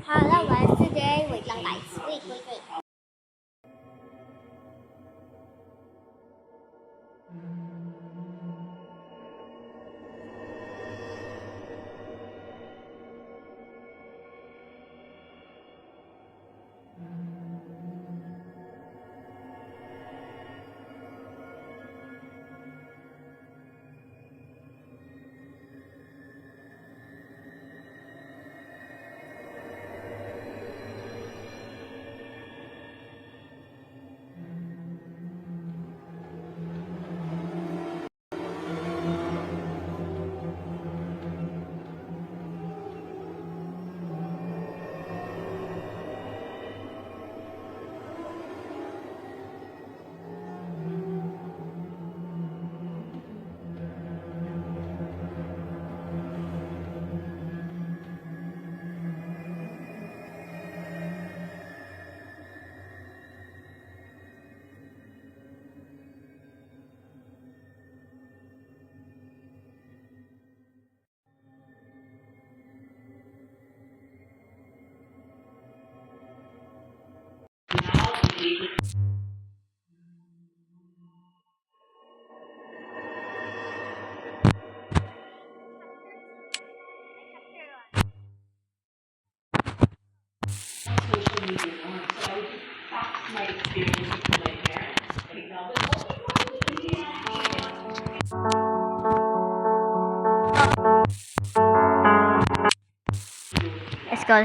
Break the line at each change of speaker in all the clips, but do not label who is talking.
Hello guys, today, wait lang guys, wait.
Social media on. So I would just fax my experiences to my parents. Like, tell them, oh,
Let's go.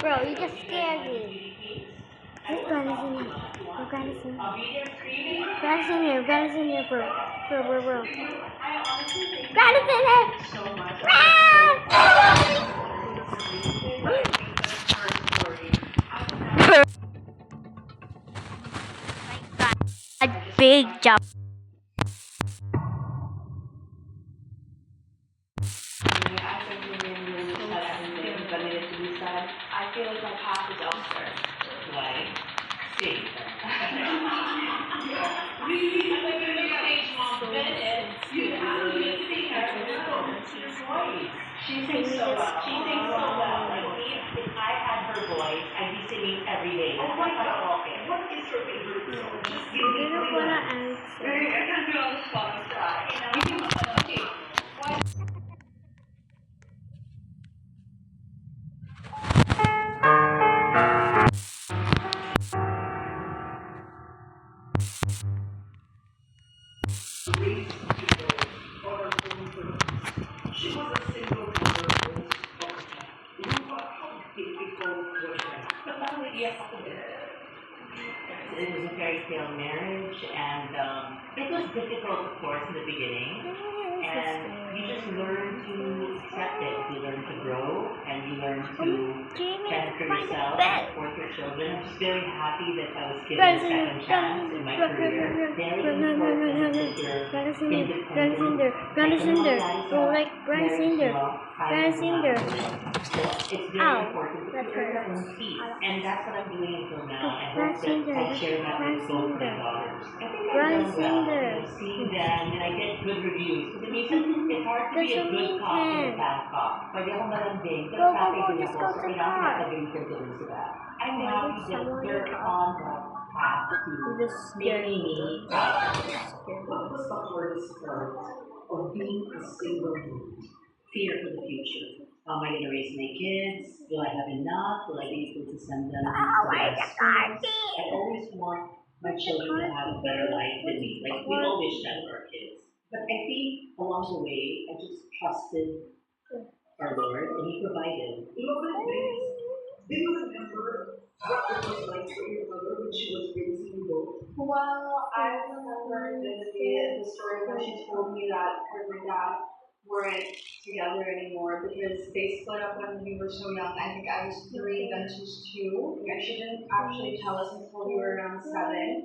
Bro, you just scared me. Your granny's in here. Your granny's in here. Granny's in here. Granny's in here, bro. Bro. Granny's in here. A big jump.
I feel like my path is elsewhere. Like, see. She sings so well. She sings so well. Like, if I had her voice, I'd be singing every day. Oh my God. What is her favorite song? Just give me
I don't wanna answer.
I can't do it on the spot. I'm sorry. Okay. She was a single mother who it was a fairy tale marriage, and it was difficult, of course, in the beginning. And you just learn to accept it. You learn to grow, and you learn to fend for yourself and support your children. I'm just very happy that I was given a second chance in my career. Very important that you're independent. It's very important to earn your own feet, and that's what I'm doing until now. I hope that I share that with both my daughters. I think I've done well, seeing them, and I get good reviews. Because it's hard to be a good cop and a bad cop. Pwede akong malambing, pero traffic din ako, so kailangan matagalitan ko rin sila. I'm happy that they're on the path to making me proud. What was the hardest part of being a single mom? Fear for the future. How am I going to raise my kids? Will I have enough? Will I be able to send them to the best schools? I always want my children to have a better life than me. Like, we all wish that for our kids. But I think along the way, I just trusted our Lord, and He provided. Do you remember what it was like for your mother when she was raising you both? Well, I remember vividly the story where she told me that her and my dad weren't together anymore because they split up when we were so young. I think I was 3, then she was 2. And she didn't actually tell us until we were around 7.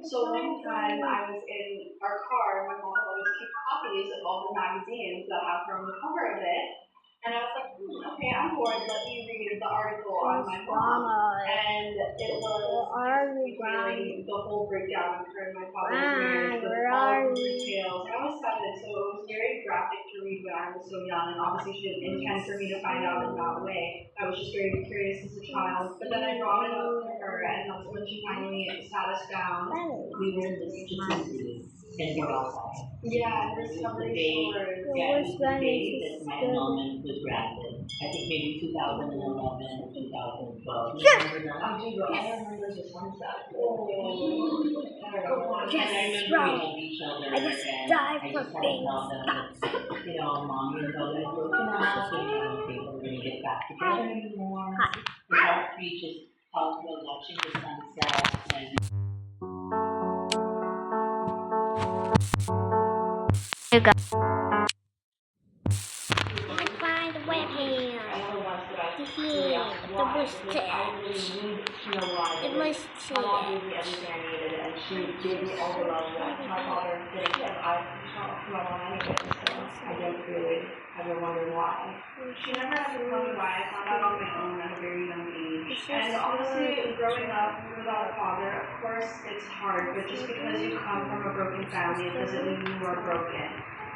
So one time I was in our car, my mom always keeps copies of all the magazines that have her on the cover of it. And I was like, okay, I'm bored. Let me read the article on my mom. And it was feeling the whole breakdown of her and my father's marriage with all the details. I was 7, so it was very graphic to read when I was so young, and obviously she didn't intend for me to find out in that way. I was just very curious as a child. But then I brought it up to her, and that's when she finally sat us down.
We were in the jacuzzi and we're outside.
Yeah, this Discovery Shores.
Yeah, it was the day that my annulment was granted. I think maybe 2011 or 2012. You remember that?
I remember this one side. Oh,
And I remember we loved each other,
I just
and
died
I
for
just had to tell them that, you know, Mommy and Dad are broken up, and I don't think we're going to get back together anymore. The part 3 just talked about watching the sunset and
You go. You can find the webcam. The here, the bush chat. The bush chat.
Everything I needed, and she gave me all the love that my father did, and I felt my mom anyway, so I don't really ever wonder why. She never had to tell me why. I found out on my own at a very young age. And honestly, growing up without a father, of course, it's hard, but just because you come from a broken family, it doesn't mean you are broken.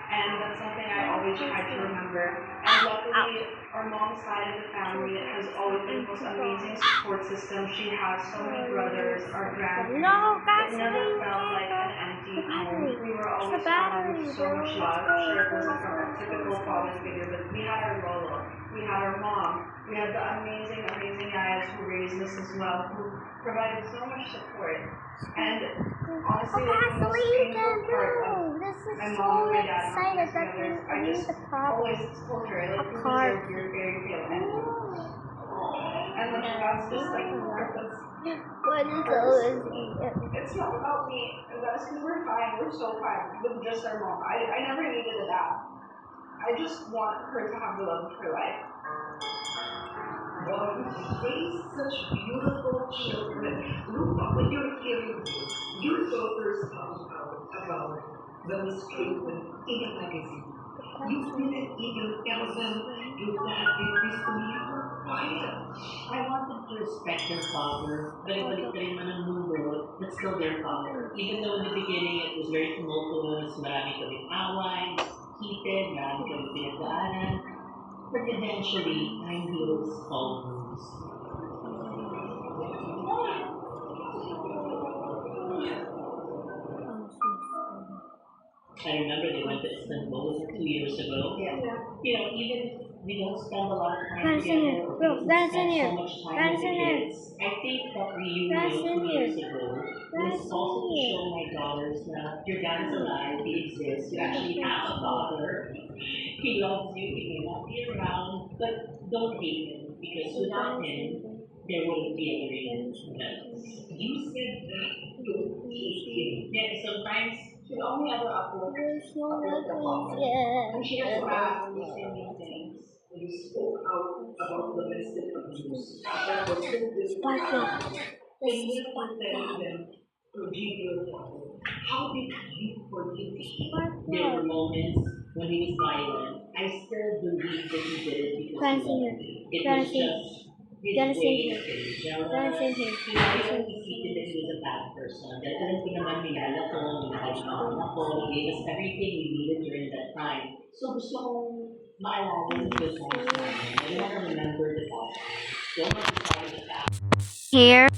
And that's something I always try to remember. And luckily, our mom's side of the family has always been the most amazing support system. She has so many brothers, our grandparents. It never felt like an empty home. We were always surrounded with so much love. Sure, it wasn't from a typical father figure, but we had our Lolo. We had our mom. We had the amazing, amazing guys who raised us as well, who provided so much support. And honestly, like, the most painful part of my mom and my dad not being together, I just always told her, like, you deserve your fairy tale ending. And like, that's just like the purpose. It's not about me, and that's because we're fine, we're so fine with just our mom. I never needed a dad. I just want her to have the love of her life.
Wow, you raise such beautiful children. Look, when you're hearing this, your daughters found out about the mistreatment in a magazine. You didn't even tell them your dad did this to me. You were quiet.
I wanted to respect their father, but ibalik ka rin man ang mundo, but still their father. Even though in the beginning it was very tumultuous, marami kaming away, heated, marami kaming pinagdaanan, but eventually, time heals all wounds. I remember they went to Istanbul 2 years ago.
Yeah.
You know, even we don't spend a lot of time
Guys, in here.
together, or
Bro,
we
guys,
spend
in here.
so much time
Guys,
with the
in here.
kids. I think that reunion
Guys, in
2 years ago
Guys,
was also
in
to
here.
show my daughters that your dad is alive, he exists, you actually have a father, he loves you, he may not be around, but don't hate him, because without him, there wouldn't be a reunion.
You said that don't hate him.
Yeah, sometimes
She only ever uplift the father. And she doesn't ask me say mean things.
You spoke out about domestic abuse. That was so difficult. And yet you telling them, forgive your father. How did you forgive him?
there were moments when he was violent. I still believe that he did it because
Guys,
he
in
loved
here.
me. It
Guys,
was
in
just his
Guys, in
way
here.
of getting jealous.
Guys, in here.
He never conceded that he was a bad person. That alam ko naman nilala ko, minahal ako, he gave us everything we needed during that time. So gusto kong maalala yung good times namin. I want to remember the past. Don't want to start with the past.
Here.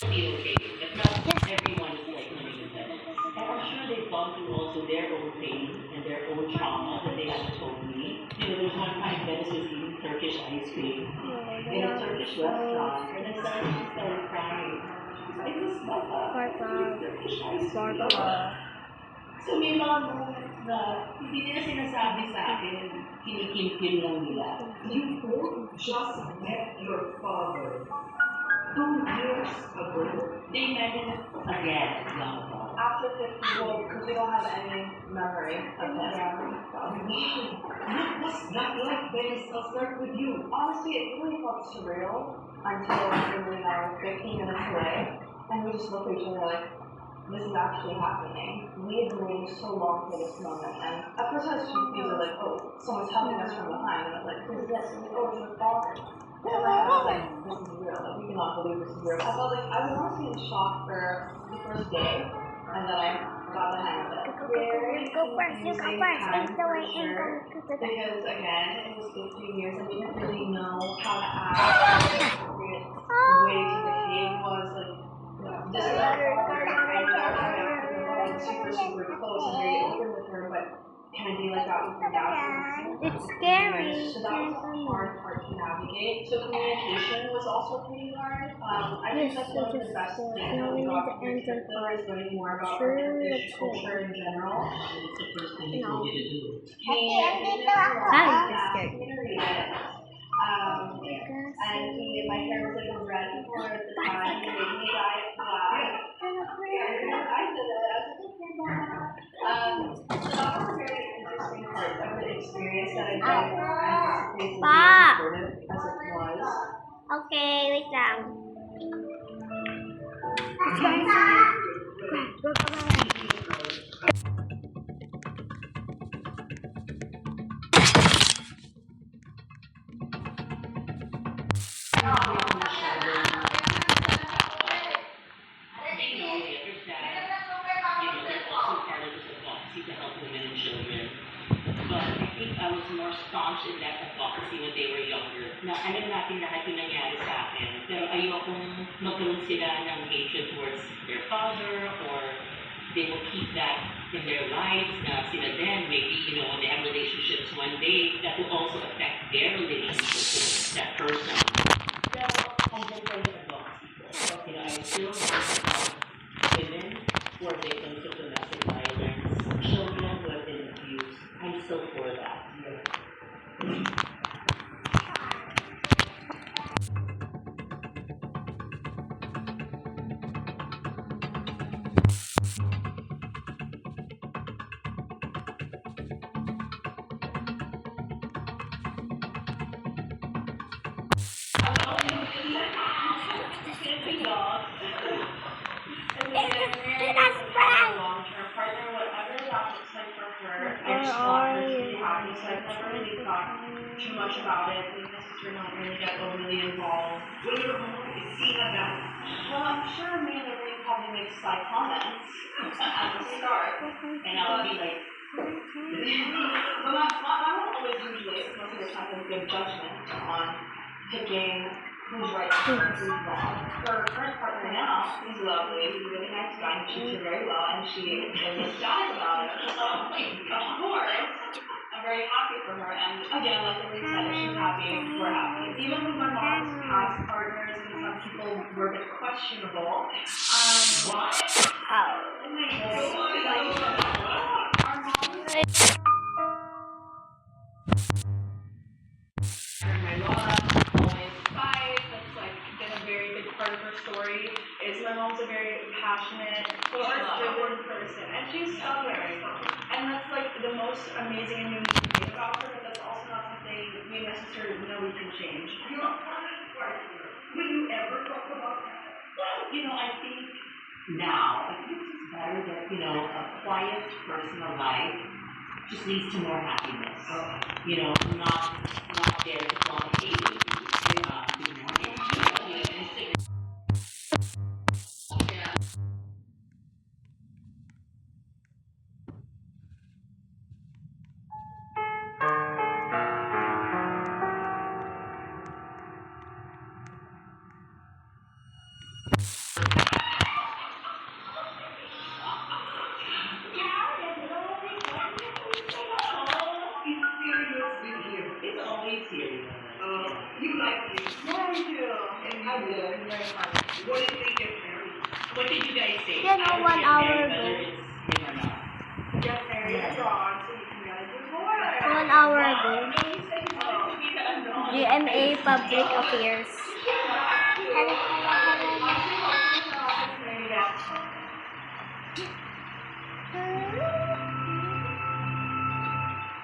Be okay. But not everyone is like living with them. And I'm sure they've gone through also their own pain and their own trauma that they haven't told me. You know, there's one time Dennis was eating Turkish ice cream in a Turkish restaurant, and then suddenly she started crying. It was like Turkish ice cream. So may mga moments na hindi nila sinasabi sa akin, kinikim-kim lang nila.
You both just met your father. years ago.
They imagine it again, long ago.
After 50, well, because we don't have any memory of it.
What was that like, Dennis? I'll start with you.
Honestly, it really felt surreal until Emily and I were 15 minutes away, and we just looked at each other like, this is actually happening. We had been waiting so long for this moment, and at first I was confused, like, oh, someone's helping us from behind, and I was like, who's this? And like, oh, it's my father. And in my head, I was like, this is real. Like, we cannot believe this is real. I felt like I was honestly in shock for the first day, and then I got the hang of it. Very
Go first, you go
confusing
first.
time
It's the way
for
in
sure,
go.
because again, it was 15 years and we didn't really know how to act, what the appropriate way to behave was. Like, this is our father, and we are trying to act like super, super close and very open with her, but can I be like that with my dad?
It's scary.
So that was a hard part to navigate. So communication was also pretty hard. I think that's one of the best things that we got from this trip, though, is learning more about our Turkish culture in general.
It's the first thing they told you to do.
And my hair was like a red color at the time. He made me dye it black. I did it. So that was a very interesting part of the experience that I didn't anticipate to be as supportive as it was.
Okay, wait lang.
To help women and children. But I think I was more staunch in that advocacy when they were younger. Na alam natin lahat yung nangyari sa akin, pero ayokong magkaroon sila ng hatred towards their father, or they will keep that in their lives na sila then maybe, when they have relationships one day, that will also affect their relationship with that person. So, I'm just going to advocacy. So, I still want women who are victims of domestic violence, children who have been abused. I'm still for that.
Long-term partner, whatever that looks like for her, I just want her to be happy. So I've never really thought too much about it. Me and my sister don't really get overly involved.
What do you see about?
Well, I'm sure me and Lorraine probably make sly comments at the start,
And I'll be like,
but my mom always usually, most of the time, has good judgment on picking who's right and who's wrong. Her current partner now, he's lovely, he's a really nice guy, and treats her very well, and she is ecstatic about it. So, of course, I'm very happy for her, and again, like Lorraine said, if she's happy, we're happy. Even with my mom's past partners, and some people were a bit questionable, why? My Laura always fight. That's like been a very big part of her story. Is my mom's a very passionate, force-driven person, and she's stubborn. And that's like the most amazing and unique thing about her. But that's also not something we necessarily know we can change.
Will you ever talk about that?
Well, I think now, I think it's better that, a quiet personal life just leads to more happiness. Not there to complicate it. Good morning. It's always serious.
You like me.
Yeah, I do. And I do. It's very fun.
What did they get married?
What did you guys say?
Yeah, no, 1 hour
Whether
ago.
it's him or not.
Get married abroad so you can get a divorce.
1 hour ago.
You say no.
GMA Public Affairs.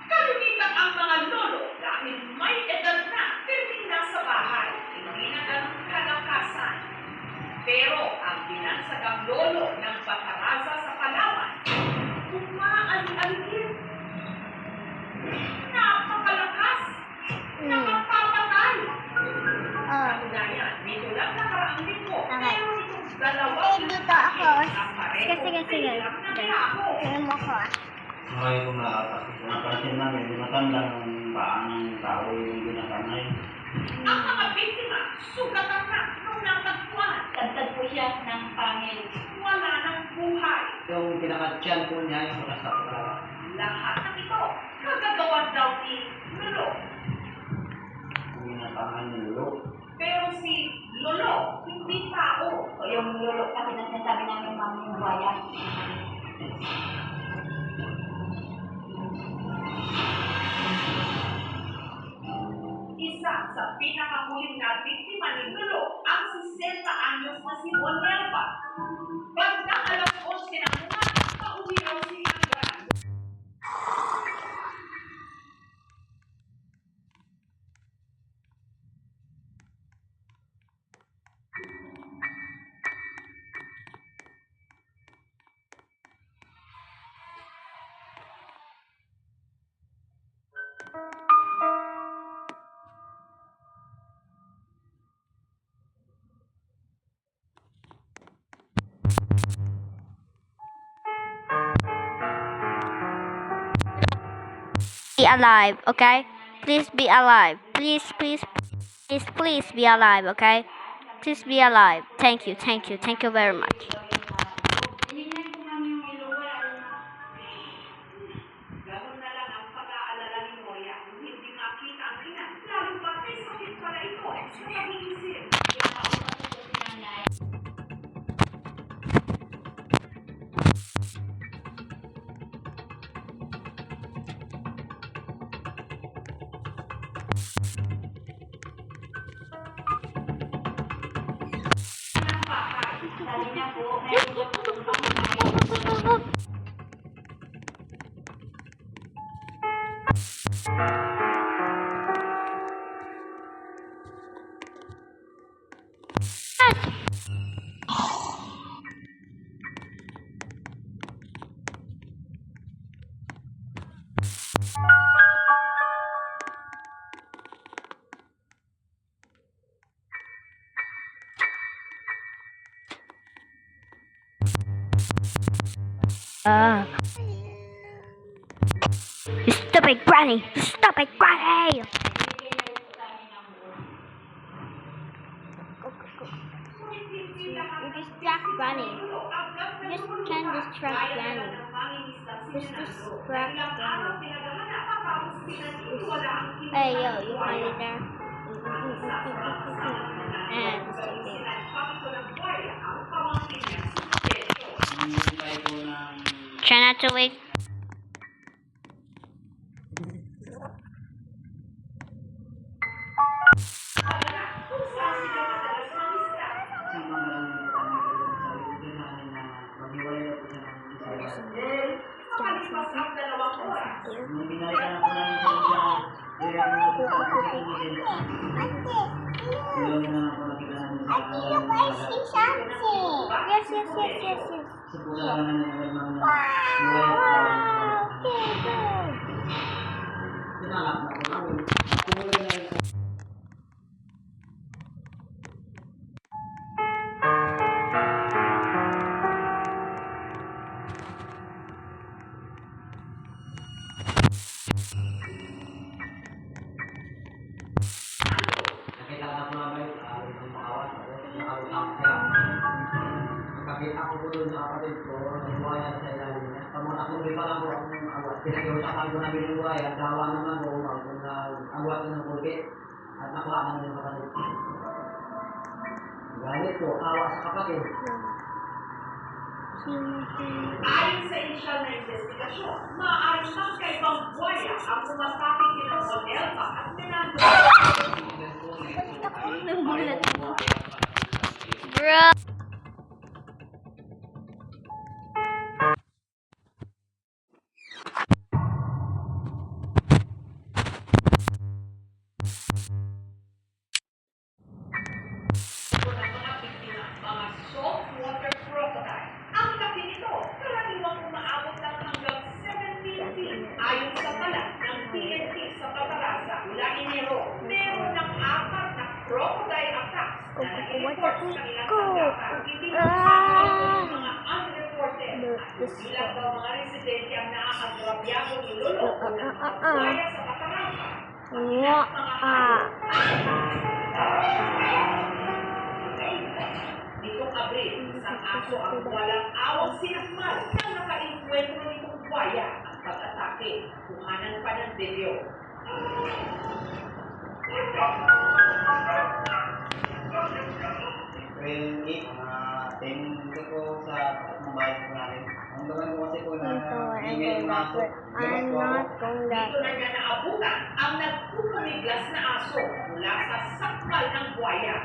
Kalimitan ang mga lolo dahil may edad na pero nasa bahay, hindi na ganang kalakasan. Pero ang binansagang lolo ng Bataraza sa Palawan, umaalin-alin. Napakalakas! Nakapapatay!
Oh.
Katunayan, nito lang nakaraang linggo,
Okay.
meron itong dalawang
Dito ako.
ang pareho
Sige.
lang na tao.
Kaya mo ko.
Marami kong napansin namin, tumatanda ng paa ng tao yung ginakanay.
Ang mga biktima, sugatan na nung natagpuan.
Dagdag po siya ng pangil.
Wala ng buhay.
Yung pinaka-tiyan po niya, yung nasa
Lahat ng ito, kagagawan daw ni Lolo.
yung ginakanay ni Lolo.
Pero si Lolo, hindi tao.
O yung lolo kasi na sinasabi namin maming buhaya.
Isa sa pinakahuling na biktima ni Lolo, ang 60 anyos na si Onelpa. Bandang alas 11 ng umaga, pauwi raw si Hanggan.
Be alive, okay? Please be alive. Please be alive, okay? Please be alive. Thank you very much.
Tinignan ko namin yung iluwa.
Ganun na lang ang pag-aalala ni Moya. Kung hindi makita ang ina, lalo pa may sakit pala ito. Sa pag-iisip.
Pinakausap ko si nanay. Sabi niya po, meron daw po ng pangkain.
You stupid granny! You stupid granny! You distract granny. You just can't distract granny. Just distract granny. Hey yo, you find it there? And something.
Hinihintay ko ng
Try not to wake.
si Mangang sa ulitin namin na maghiwalay na po siya ng isa. Nung binalikan na po namin sa siya, kaya ano po sa akin Ilang na ako nakita namin sa
Yes.
Sa po sa namin na naman na
Okay, good.
Tinalak na po namin. Kumuloy na rin nakita na po namin yung makawat nakawutang siya. Nakakita ko po doon sa kapatid ko, nabuhay na sa ilalim niya. Pamatakuloy pa lang po ang awat. Pinakiusapan ko na binubuhay at dawa naman po kung awat ko ng kulkit at nakuha namin yung kapatid ko. Galit po, awa sa kapatid.
Ayon sa inisyal na investigasyon, maaaring magkaibang buwaya ang umatake kina Onelpa at Menando.
Bro. What the go? Ah! Look, this is
Ilang daw mga residente ang nakakagrabyado ni Lolo kaya sa Batangas. Nitong Abril, isang aso ang walang awang sinakmal nang naka-encuentro nitong buwaya ang pag-atake. Kuhanan pa ng video.
April 8, mga 10 ko sa ng bahay ko namin. Ang gawin ko kasi po na email na ako.
I'm not going that
Dito na niya naabutan ang nagpupumiglas na aso mula sa sakmal ng buwaya.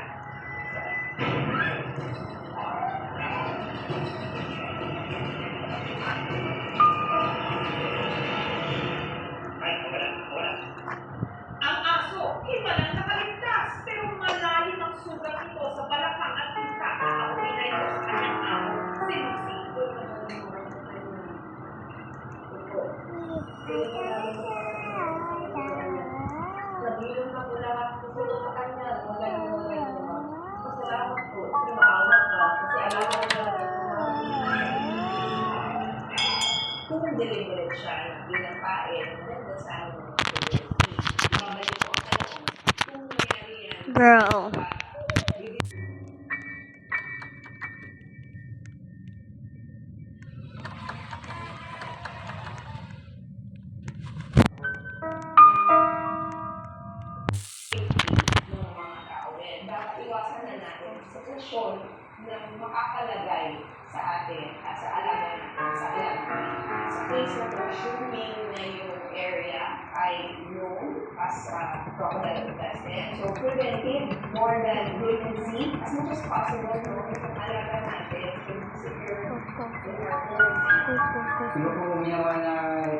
Ang aso, himalang nakaligtas, pero malalim ang sugat nito sa balakang at kita. Ang pinay ko sa kanyang amo, sinusito. Nabilong na po lahat susunod sa kanya. Magaling. Pasalamat po. Kasi maawat ka. Kasi alam mo kung deliberate siya, binapain, then the sign of babalik po ang tanong. Kung mayroon yan,
girl.
ng mga tao. Dapat iwasan na natin sa sitwasyon na makakalagay sa atin at sa alaga natin, sa alaga. Sa case na po, assuming na yung area ay known as crocodile infested. So, preventive more than wait and see as much as possible. No? Yung alaga natin, yung secure in our home.
Sino po umiyawa na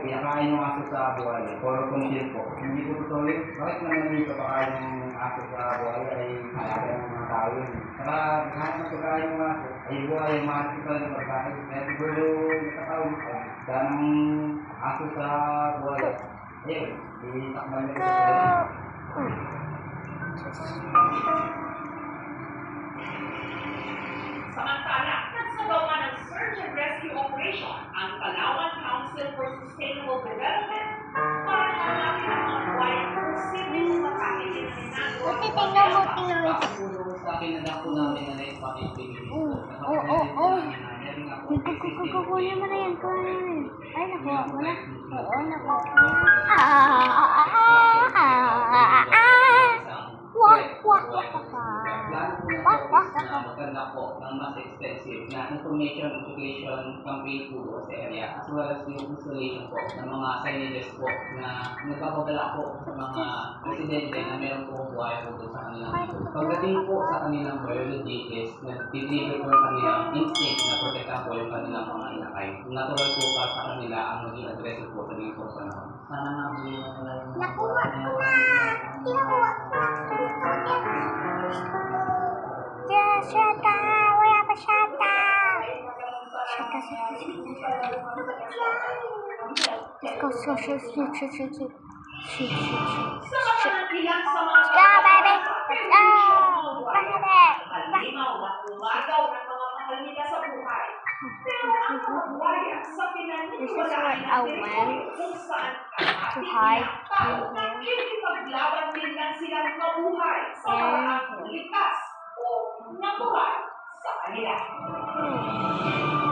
pinakain ng aso sa buhay? Or conceal po. Hindi po totoo yun. Bakit naman yung papakain ng aso sa buhay ay halaga ng mga tao yun? Saka kahit na pagkain ng aso, ay buhay ang mga aso talaga pagkain. Kaya siguro nakatawag ka. Dahil ng aso sa buhay. Ayun, itakman nyo sa buhay.
Samantala, nagsagawa ng search and rescue operation ang Palawan Council for Sustainable Development para hanapin ang mga buwayang posibleng umatake din ang inagawa.
Buti tingnan mo, tingnan mo.
Siguro sa akin na po namin na naipakipigil ko.
Kukunin mo na yan, kunin mo yan. Ay, nakuha mo na. Oo, nakuha mo na.
Maganda po ng mas extensive na information education campaign po sa area as well as yung installation po ng mga signages po na nagpapadala po sa mga residente na meron po buhay po sa kanilang pagdating po sa kanilang biology is nag-deliver po yung kanilang instinct na protektahan po yung kanilang mga inakay. Natural po para sa kanila ang maging aggressive po sa mga panahon. Sana nga po yung
Nakuha ko na! Nakuha ko na! Yes, Shata! Wala pa Shata! Shata. Let's go, shoot.
Samantalang sa mga
Go, baby! Go! Baby!
Halimaw na umagaw ng mga mahal nila sa buhay. Pero ang mga buhaya sa
This is what I went
kung saan
to hide
tao
in
na
here.
pinipaglaban din lang silang mabuhay sa paraang likas o natural sa kanila.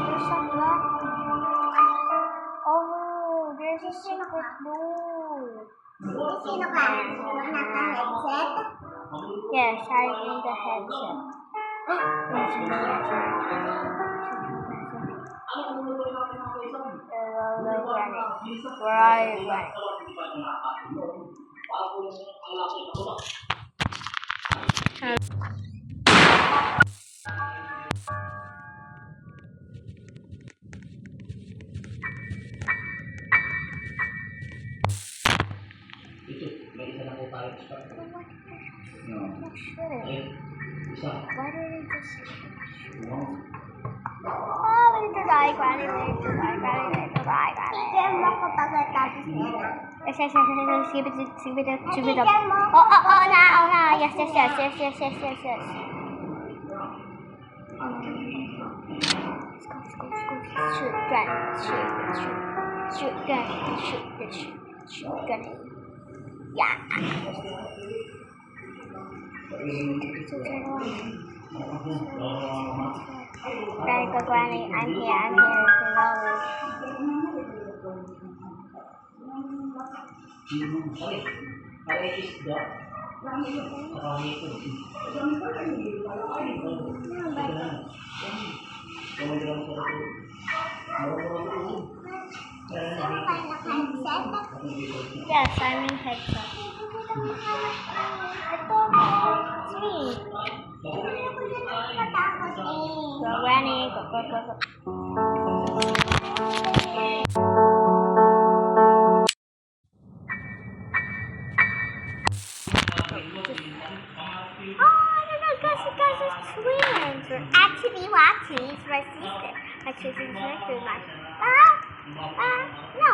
There's a black. Oh, there's a secret door.
Sino ka? Naka-headset?
Yes, I'm in the headset. Where are you going?
ito, may isa na po tayo sa no.
Sure.
Isa.
Why did we just...
No.
Oh, we need to die, Granny. We need to die, Granny.
Teacher mo ko pagkatapos nila.
Yes. Skip it up. Oh, no. Yes. Shoot gun. Shoot gun. Shoot gun. Yeah. Granny, I'm here. Yes, I'm in headset. It's me. Go, Granny. Go. Guys, it's twins. We're actually watching his sister. Actually, no,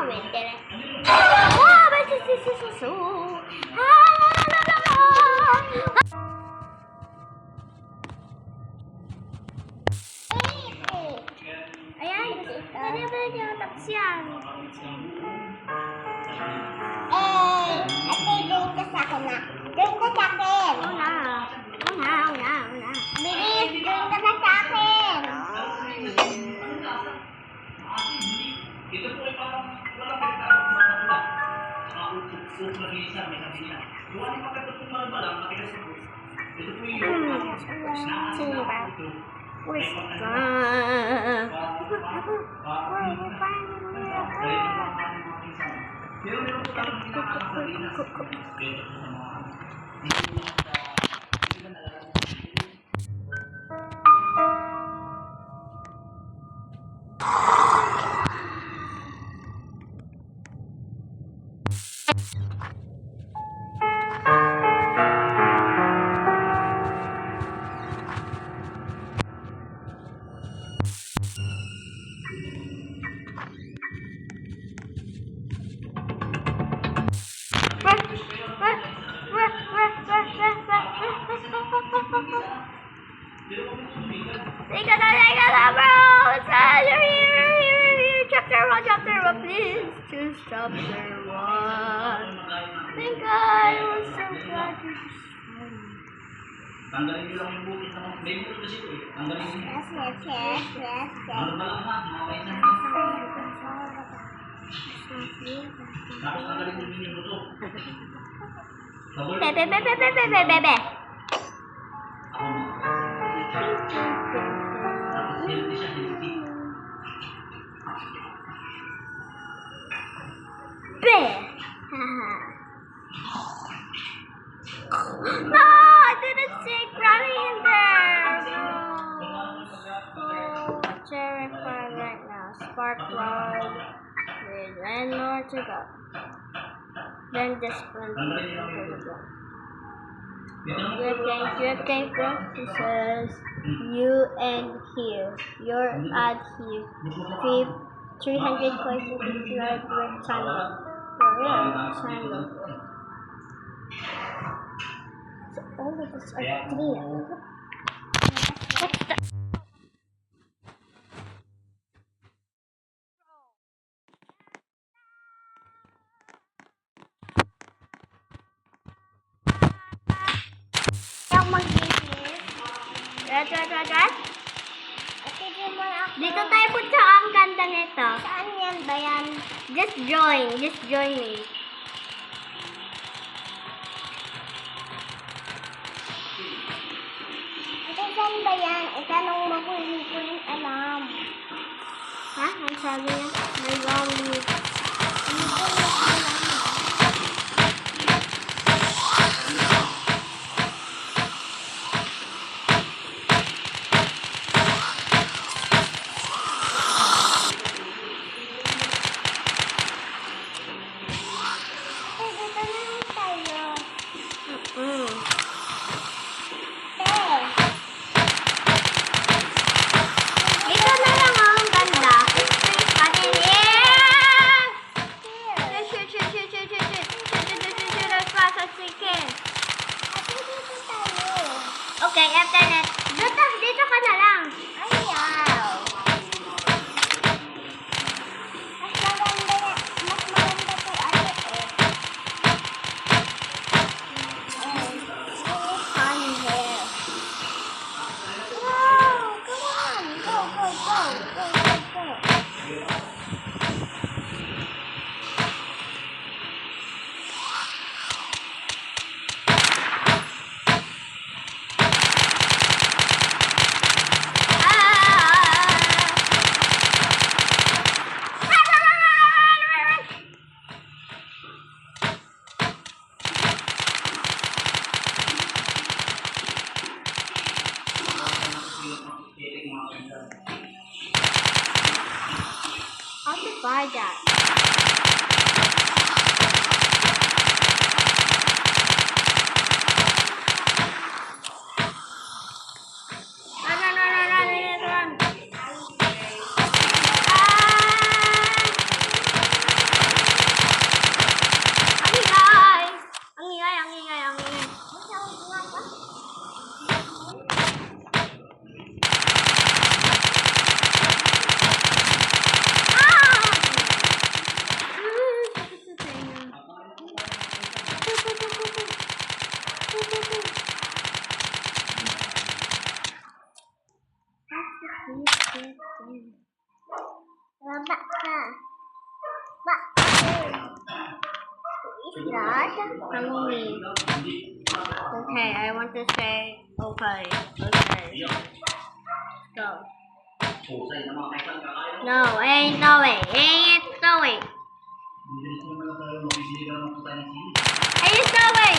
we didn't. Oh, but this is so. Ayan, whenever yung taksyan.
Ate, doon ka sa akin na. Doon ka sa akin.
Una.
Bilis, doon ka na sa akin.
Ito po ay parang walang pinagkakot. May kabisa. Gawa ni pagkatot ng mga balang, matigas ito. Ito po yung
Sino ba? Where's
meron po tayo pinakakasalinas. Ito po sa mga
Take another, bro! You're here! Chapter 1, please! Choose chapter 1. Thank God, I was so glad you
tanggalin nyo lang yung butit na may butit kasi ito eh. Tanggalin nyo.
Yes.
Ano ba lang ha? Nakakait na. Tapos tanggalin nyo yung buto.
Bebe.
Ako na. Tapos healthy siya, healthy.
Be! No! I didn't see Granny in there! Oh, terrified right now. Spark plug. With and more to go. Then this one. You have game says you and here. You're at here. 300 coins if you are rectangle. Rectangle. So all of us are 3. What's the Red. Dito tayo punta ang ganda nito.
Saan yan ba yan?
Just join me.
Saan ba yan? Itanong mo kung hindi ko rin alam.
Ha? Ang sabi niya? May wrong move.
Hindi ko rin alam.
Dito na lang ang ganda. Yeah! How to buy that? Run. Ang ingay.
Baba ka. Ba. Is that?
Hungry. Okay, I want to say okay. Go.
Husay na mga kaisan kakain.
No, ain't no way. Ain't no way.
Bibilis naman na tayo, mabibili ka naman po tayo ng sili.
Ain't no way.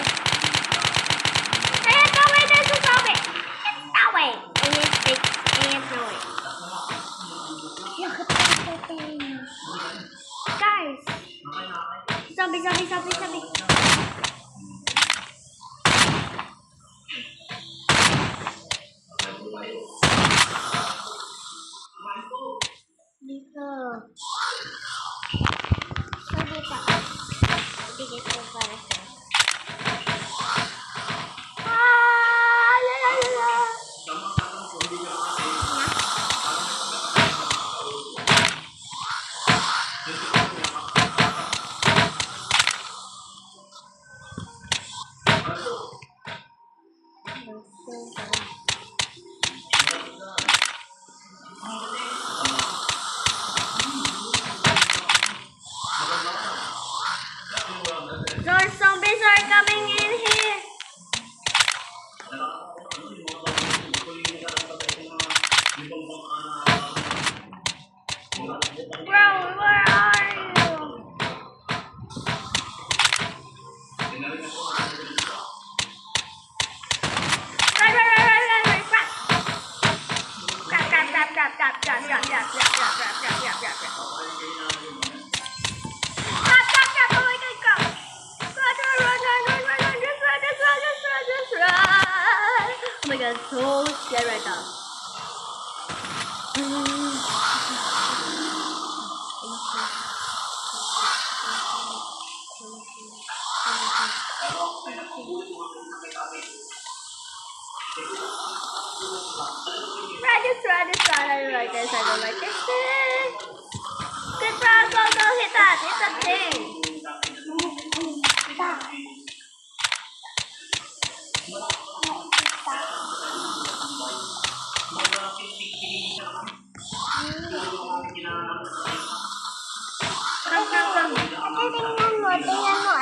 Ain't no way. There's no way. Ain't no way. Ain't no way. Guys. Zombie. Dito. So, dito. Bigay ko para sa. Those zombies are coming in here. Bro, where are you? Run. Oh my god, so scared right now. I don't like this. Good bro, go, hit that. Hit that thing. Come.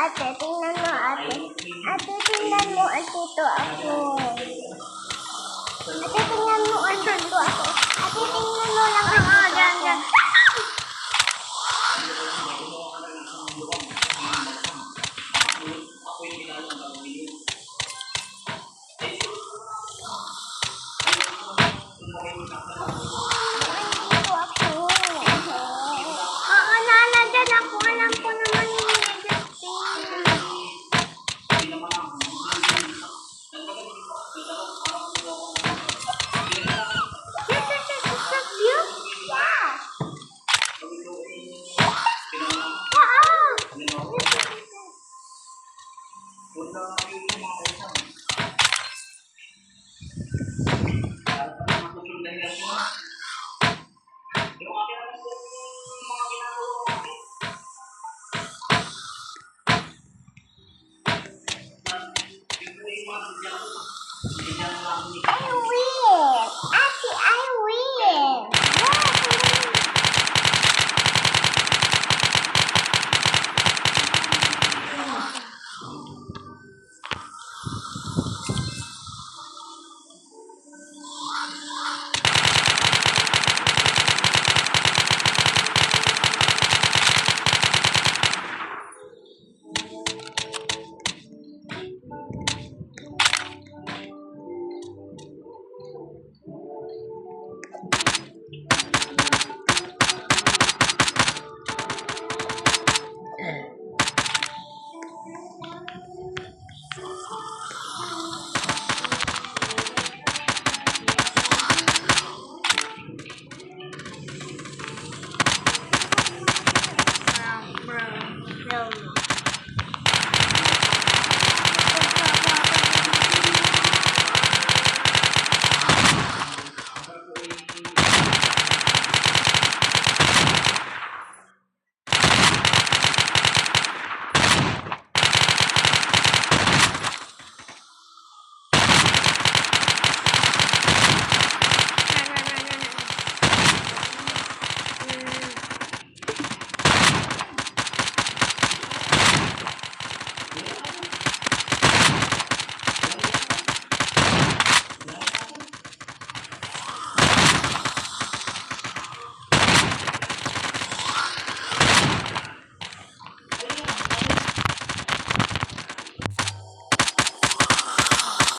Ate, tingnan mo, ate. Ate, tingnan mo, ate, to ako. Ate, tingnan mo, ate, to ako. Ate, tingnan mo lang ako.
Dyan.